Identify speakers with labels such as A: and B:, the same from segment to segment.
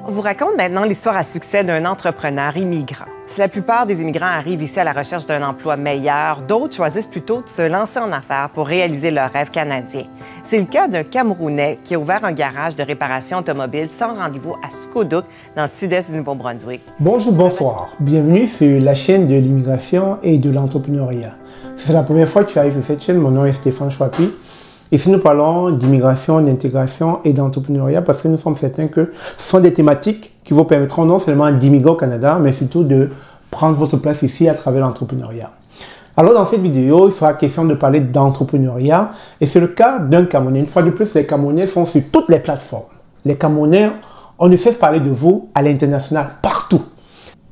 A: On vous raconte maintenant l'histoire à succès d'un entrepreneur immigrant. Si la plupart des immigrants arrivent ici à la recherche d'un emploi meilleur, d'autres choisissent plutôt de se lancer en affaires pour réaliser leur rêve canadien. C'est le cas d'un Camerounais qui a ouvert un garage de réparation automobile sans rendez-vous à Scodouk, dans le sud-est du Nouveau-Brunswick.
B: Bonjour, bonsoir. Bienvenue sur la chaîne de l'immigration et de l'entrepreneuriat. Si c'est la première fois que tu arrives sur cette chaîne, mon nom est Stéphane Chouapi. Ici, nous parlons d'immigration, d'intégration et d'entrepreneuriat parce que nous sommes certains que ce sont des thématiques qui vous permettront non seulement d'immigrer au Canada, mais surtout de prendre votre place ici à travers l'entrepreneuriat. Alors, dans cette vidéo, il sera question de parler d'entrepreneuriat et c'est le cas d'un Camerounais. Une fois de plus, les Camerounais sont sur toutes les plateformes. Les Camerounais, on ne cesse de parler de vous à l'international, partout.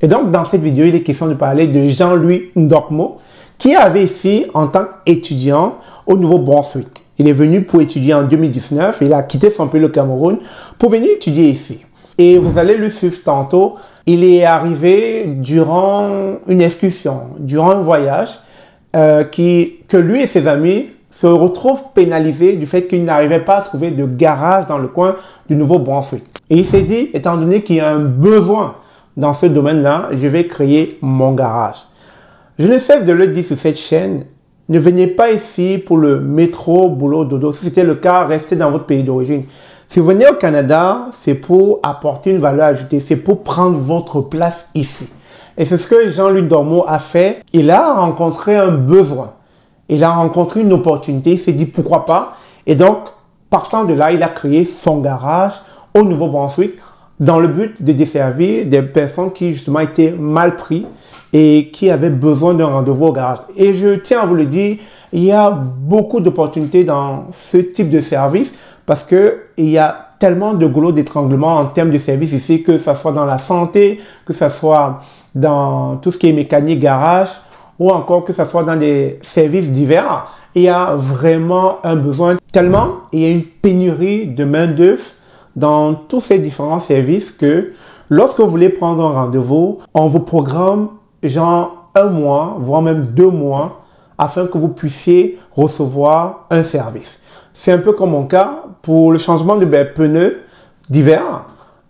B: Et donc, dans cette vidéo, il est question de parler de Jean-Louis Ndokmo, qui avait ici en tant qu'étudiant au Nouveau-Brunswick. Il est venu pour étudier en 2019. Il a quitté son pays, le Cameroun, pour venir étudier ici. Et vous allez le suivre tantôt. Il est arrivé durant une excursion, durant un voyage, que lui et ses amis se retrouvent pénalisés du fait qu'ils n'arrivaient pas à trouver de garage dans le coin du Nouveau-Brunswick. Et il s'est dit, étant donné qu'il y a un besoin dans ce domaine-là, je vais créer mon garage. Je ne cesse de le dire sur cette chaîne. Ne venez pas ici pour le métro, boulot, dodo. Si c'était le cas, restez dans votre pays d'origine. Si vous venez au Canada, c'est pour apporter une valeur ajoutée. C'est pour prendre votre place ici. Et c'est ce que Jean-Louis Ndokmo a fait. Il a rencontré un besoin. Il a rencontré une opportunité. Il s'est dit pourquoi pas. Et donc, partant de là, il a créé son garage au Nouveau-Brunswick dans le but de desservir des personnes qui justement étaient mal prises et qui avaient besoin d'un rendez-vous au garage. Et je tiens à vous le dire, il y a beaucoup d'opportunités dans ce type de service parce qu'il y a tellement de goulot d'étranglement en termes de services ici, que ce soit dans la santé, que ce soit dans tout ce qui est mécanique, garage, ou encore que ce soit dans des services divers. Il y a vraiment un besoin tellement, il y a une pénurie de main-d'œuvre dans tous ces différents services que lorsque vous voulez prendre un rendez-vous, on vous programme genre 1 mois, voire même 2 mois, afin que vous puissiez recevoir un service. C'est un peu comme mon cas, pour le changement de pneus d'hiver,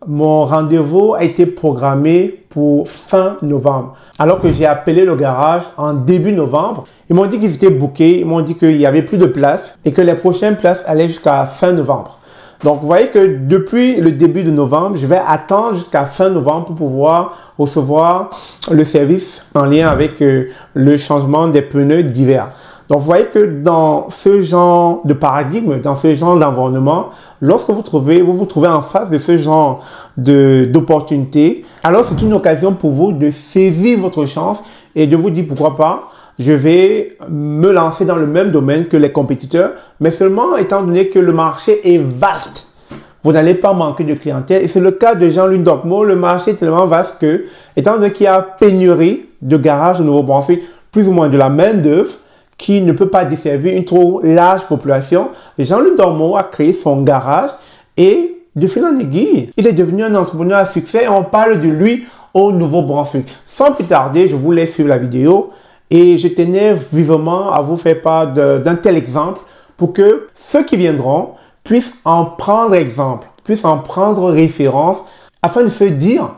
B: mon rendez-vous a été programmé pour fin novembre. Alors que j'ai appelé le garage en début novembre, ils m'ont dit qu'ils étaient bookés, ils m'ont dit qu'il n'y avait plus de place et que les prochaines places allaient jusqu'à fin novembre. Donc, vous voyez que depuis le début de novembre, je vais attendre jusqu'à fin novembre pour pouvoir recevoir le service en lien avec le changement des pneus d'hiver. Donc, vous voyez que dans ce genre de paradigme, dans ce genre d'environnement, lorsque vous vous trouvez en face de ce genre d'opportunité, alors c'est une occasion pour vous de saisir votre chance et de vous dire pourquoi pas, je vais me lancer dans le même domaine que les compétiteurs, mais seulement étant donné que le marché est vaste. Vous n'allez pas manquer de clientèle. Et c'est le cas de Jean-Louis Ndokmo. Le marché est tellement vaste que, étant donné qu'il y a pénurie de garages au Nouveau-Brunswick, plus ou moins de la main-d'œuvre, qui ne peut pas desservir une trop large population, Jean-Louis Ndokmo a créé son garage et, de fil en aiguille, il est devenu un entrepreneur à succès et on parle de lui au Nouveau-Brunswick. Sans plus tarder, je vous laisse suivre la vidéo. Et je tenais vivement à vous faire part d'un tel exemple pour que ceux qui viendront puissent en prendre exemple, puissent en prendre référence afin de se dire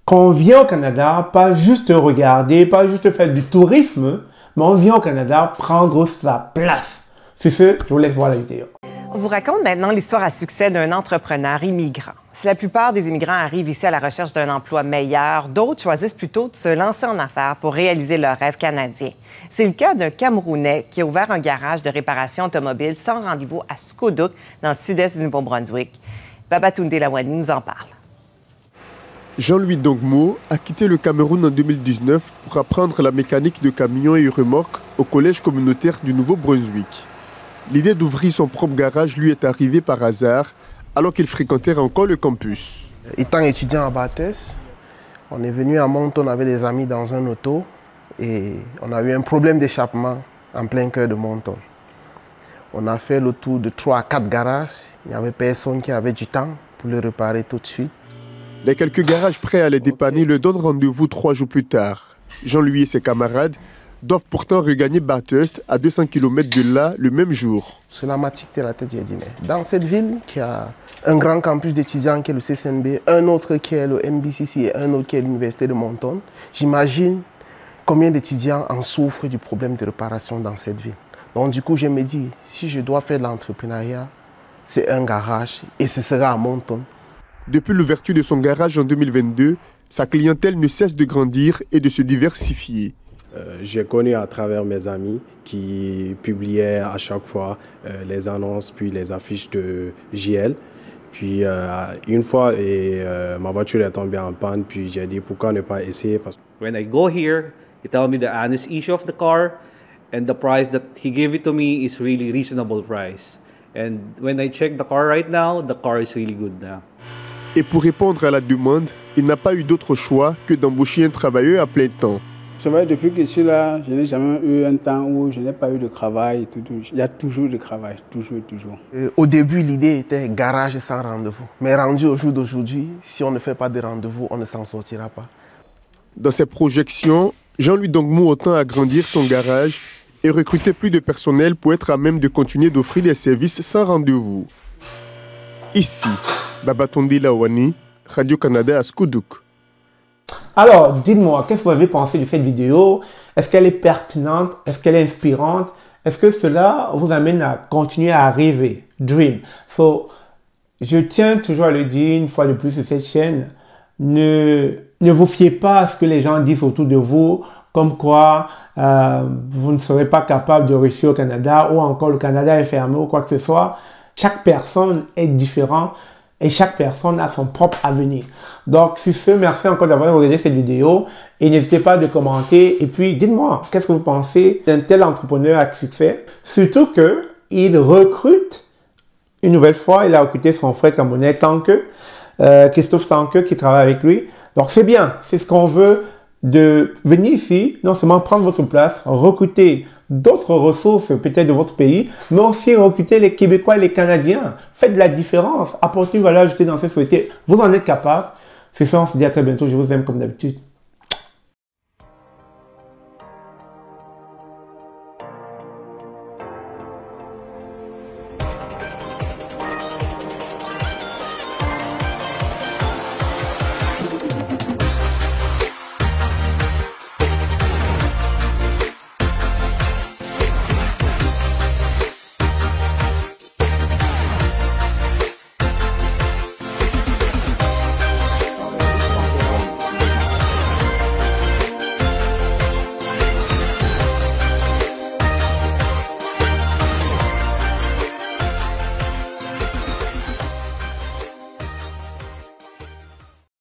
B: qu'on vient au Canada, pas juste regarder, pas juste faire du tourisme, mais on vient au Canada prendre sa place. C'est ce, je vous laisse voir la vidéo.
A: On vous raconte maintenant l'histoire à succès d'un entrepreneur immigrant. Si la plupart des immigrants arrivent ici à la recherche d'un emploi meilleur, d'autres choisissent plutôt de se lancer en affaires pour réaliser leur rêve canadien. C'est le cas d'un Camerounais qui a ouvert un garage de réparation automobile sans rendez-vous à Scodouk, dans le sud-est du Nouveau-Brunswick. Babatunde Lawani nous en parle.
C: Jean-Louis Ndokmo a quitté le Cameroun en 2019 pour apprendre la mécanique de camions et remorques au collège communautaire du Nouveau-Brunswick. L'idée d'ouvrir son propre garage lui est arrivée par hasard, alors qu'il fréquentait encore le campus.
D: Étant étudiant à Bathurst, on est venu à Moncton avec des amis dans un auto et on a eu un problème d'échappement en plein cœur de Moncton. On a fait le tour de 3 à 4 garages, il n'y avait personne qui avait du temps pour le réparer tout de suite.
C: Les quelques garages prêts à les dépanner le donnent rendez-vous 3 jours plus tard. Jean-Louis et ses camarades doivent pourtant regagner Bathurst à 200 km de là le même jour.
D: Cela m'a ticté la tête, j'ai dit, mais dans cette ville qui a un grand campus d'étudiants qui est le CCNB, un autre qui est le NBCC et un autre qui est l'Université de Moncton, j'imagine combien d'étudiants en souffrent du problème de réparation dans cette ville. Donc du coup, je me dis, si je dois faire de l'entrepreneuriat, c'est un garage et ce sera à Moncton.
C: Depuis l'ouverture de son garage en 2022, sa clientèle ne cesse de grandir et de se diversifier.
E: J'ai connu à travers mes amis qui publiaient à chaque fois les annonces puis les affiches de JL. Puis une fois, ma voiture est tombée en panne, puis j'ai dit pourquoi ne pas essayer.
F: When I go here, he tell me the honest issue of the car, and the price that he gave it to me is really reasonable price. And when I check the car right now, the car is really good now.
C: Et pour répondre à la demande, il n'a pas eu d'autre choix que d'embaucher un travailleur à plein temps.
B: C'est vrai, depuis que je suis là, je n'ai jamais eu un temps où je n'ai pas eu de travail. Il y a toujours du travail, toujours.
D: Au début, l'idée était garage sans rendez-vous. Mais rendu au jour d'aujourd'hui, si on ne fait pas de rendez-vous, on ne s'en sortira pas.
C: Dans ses projections, Jean-Louis Dongmo entend agrandir son garage et recruter plus de personnel pour être à même de continuer d'offrir des services sans rendez-vous. Ici, Babatonde Lawani, Radio-Canada à Skuduk.
B: Alors, dites-moi, qu'est-ce que vous avez pensé de cette vidéo? Est-ce qu'elle est pertinente? Est-ce qu'elle est inspirante? Est-ce que cela vous amène à continuer à rêver? Dream. Je tiens toujours à le dire une fois de plus sur cette chaîne. Ne vous fiez pas à ce que les gens disent autour de vous, comme quoi vous ne serez pas capable de réussir au Canada ou encore le Canada est fermé ou quoi que ce soit. Chaque personne est différente et chaque personne a son propre avenir. Donc, sur ce, merci encore d'avoir regardé cette vidéo et n'hésitez pas de commenter et puis dites-moi, qu'est-ce que vous pensez d'un tel entrepreneur à succès? Surtout qu'il recrute une nouvelle fois, il a recruté son frère camerounais Tanke, Christophe Tanke qui travaille avec lui. Donc, c'est bien, c'est ce qu'on veut, de venir ici, non seulement prendre votre place, recruter d'autres ressources peut-être de votre pays, mais aussi recruter les Québécois et les Canadiens. Faites de la différence, apportez une valeur ajoutée dans cette société. Vous en êtes capable. C'est ça, on se dit à très bientôt. Je vous aime comme d'habitude.